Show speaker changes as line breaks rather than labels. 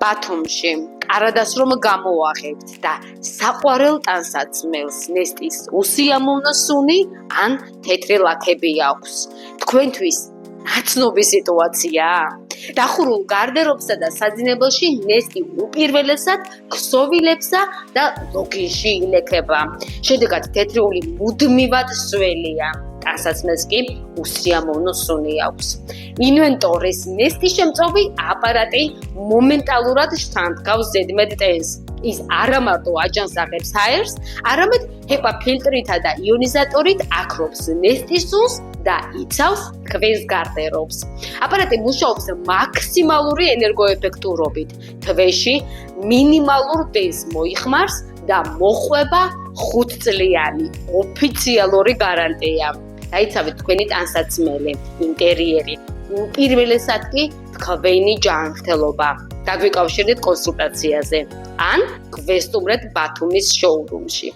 ბათუმში კარადას რომ გამოაღებთ და საყვარელ ტანსაცმელს ნესტის უსიამოვნო სუნი ან თეთრი ლაქები აქვს. თქვენთვის ნაცნობი სიტუაციაა. დახურულ გარდერობსა და საძინებელში ნესტი უპირველესად ქსოვილებსა და ლოგინში ილექება. შედეგად თეთრიული მუდმივად სველია. ტანსაცმელს კი უსიამოვნო სუნი აქვს. ინვენტორის ნესტის შემწობი აპარატი მომენტალურად შთანთქავს ზედმეტ ტენს. ის არა მარტო აჯანს აღებს აერს, არამედ HEPA ფილტრითა და იონიზატორით აქრობს ნესტის სუნს და იცავს თქვენს გარდერობს. აპარატი მუშაობს მაქსიმალური ენერგოეფექტურობით. თვეში მინიმალურ დენს მოიხმარს და მოყვება 5-წლიანი ოფიციალური გარანტია. დაიცავეთ თქვენი ტანსაცმელი, ინტერიერი, უპირველესად კი თქვენი ჯანმრთელობა. დაგვიკავშირდეთ კონსულტაციაზე ან გვესტუმრეთ ბათუმის შოურუმში.